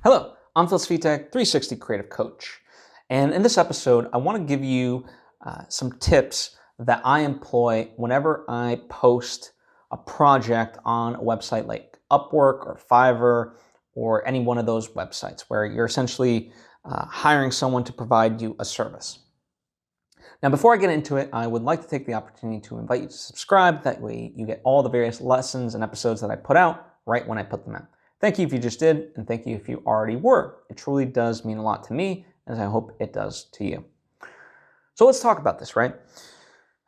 Hello, I'm Svitek, 360 Creative Coach. And in this episode, I want to give you some tips that I employ whenever I post a project on a website like Upwork or Fiverr or any one of those websites where you're essentially hiring someone to provide you a service. Now, before I get into it, I would like to take the opportunity to invite you to subscribe. That way you get all the various lessons and episodes that I put out right when I put them out. Thank you if you just did, and thank you if you already were. It truly does mean a lot to me, as I hope it does to you. So let's talk about this, right?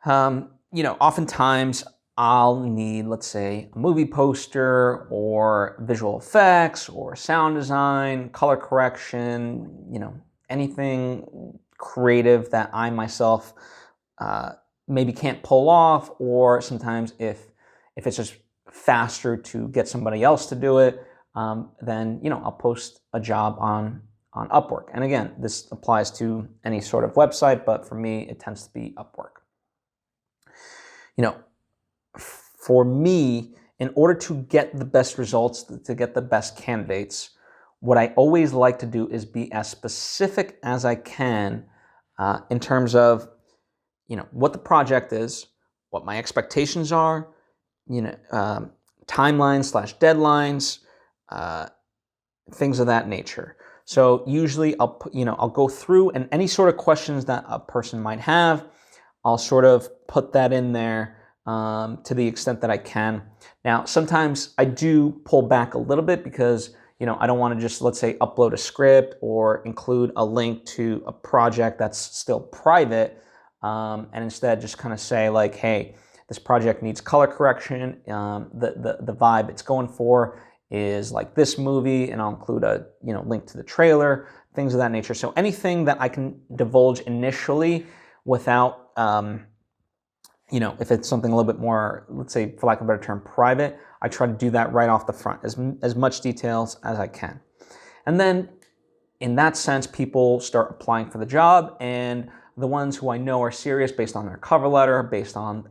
Oftentimes I'll need, let's say, a movie poster or visual effects or sound design, color correction, anything creative that I myself maybe can't pull off, or sometimes if it's just faster to get somebody else to do it, then I'll post a job on Upwork. And again, this applies to any sort of website, but for me, it tends to be Upwork. For me, in order to get the best results, to get the best candidates, what I always like to do is be as specific as I can in terms of, what the project is, what my expectations are, timelines / deadlines, things of that nature. So usually I'll go through, and any sort of questions that a person might have, I'll sort of put that in there to the extent that I can. Now, sometimes I do pull back a little bit because I don't want to just, let's say, upload a script or include a link to a project that's still private, and instead just kind of say like, hey, this project needs color correction. The vibe it's going for is like this movie, and I'll include a link to the trailer, things of that nature. So anything that I can divulge initially without, if it's something a little bit more, let's say, for lack of a better term, private, I try to do that right off the front, as much details as I can. And then in that sense, people start applying for the job, and the ones who I know are serious based on their cover letter, based on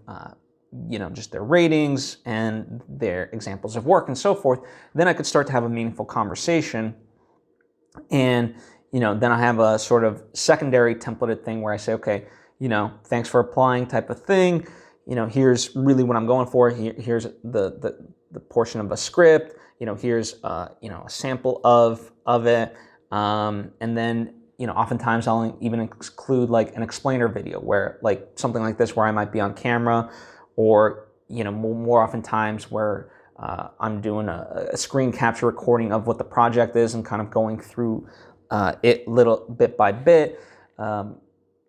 just their ratings and their examples of work and so forth, then I could start to have a meaningful conversation. And then I have a sort of secondary templated thing where I say, okay, thanks for applying type of thing. Here's really what I'm going for. Here's the portion of a script. Here's a sample of it. And then oftentimes I'll even include like an explainer video where like something like this where I might be on camera, or more oftentimes where I'm doing a screen capture recording of what the project is and kind of going through it little bit by bit.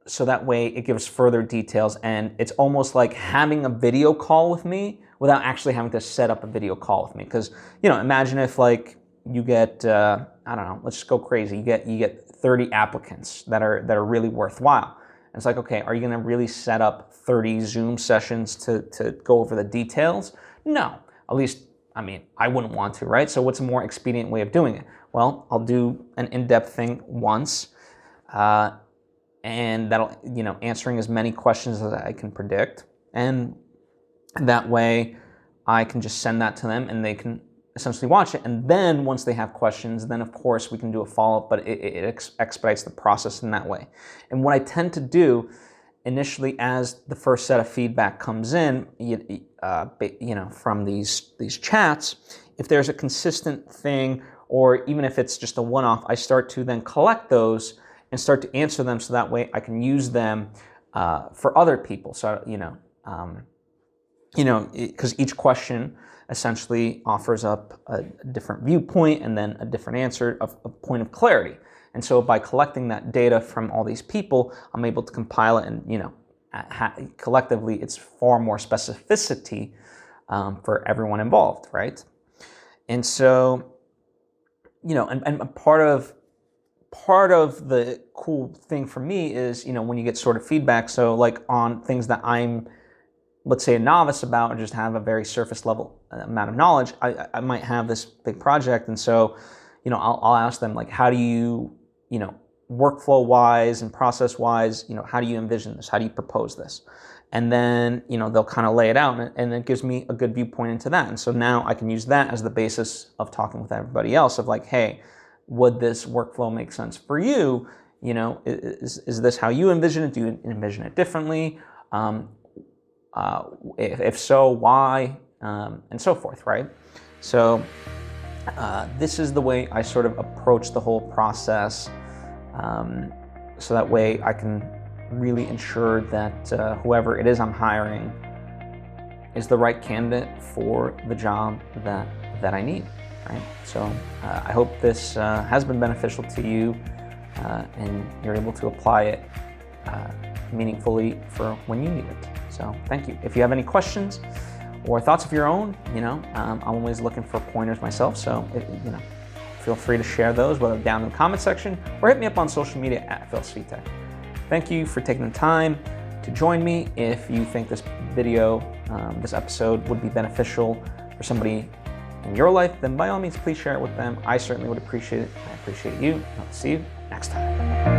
So that way it gives further details, and it's almost like having a video call with me without actually having to set up a video call with me. Because imagine if like you get I don't know, let's just go crazy. You get 30 applicants that are really worthwhile. And it's like, okay, are you going to really set up 30 Zoom sessions to go over the details? No, at least I wouldn't want to, right? So what's a more expedient way of doing it? Well, I'll do an in-depth thing once. And that'll, answering as many questions as I can predict. And that way I can just send that to them and they can essentially watch it. And then once they have questions, then of course we can do a follow-up, but it expedites the process in that way. And what I tend to do initially as the first set of feedback comes in, from these chats, if there's a consistent thing, or even if it's just a one-off, I start to then collect those and start to answer them, so that way I can use them for other people. So because each question essentially offers up a different viewpoint and then a different answer of a point of clarity. And so by collecting that data from all these people, I'm able to compile it, and collectively it's far more specificity for everyone involved, right? And so and part of the cool thing for me is, when you get sort of feedback, so like on things that I'm, let's say, a novice about, or just have a very surface level amount of knowledge, I might have this big project, and so, I'll ask them like, how do you, workflow wise and process wise, how do you envision this? How do you propose this? And then, they'll kind of lay it out, and it gives me a good viewpoint into that. And so now I can use that as the basis of talking with everybody else of like, hey, would this workflow make sense for you? You know, is this how you envision it? Do you envision it differently? If so, why? And so forth, right? So this is the way I sort of approach the whole process. So that way I can really ensure that whoever it is I'm hiring is the right candidate for the job that I need, right? So I hope this has been beneficial to you and you're able to apply it meaningfully for when you need it. So thank you. If you have any questions or thoughts of your own, you know, I'm always looking for pointers myself. So, you know, feel free to share those, whether down in the comment section or hit me up on social media at Svitek. Thank you for taking the time to join me. If you think this video, this episode would be beneficial for somebody in your life, then by all means, please share it with them. I certainly would appreciate it. I appreciate you. I'll see you next time.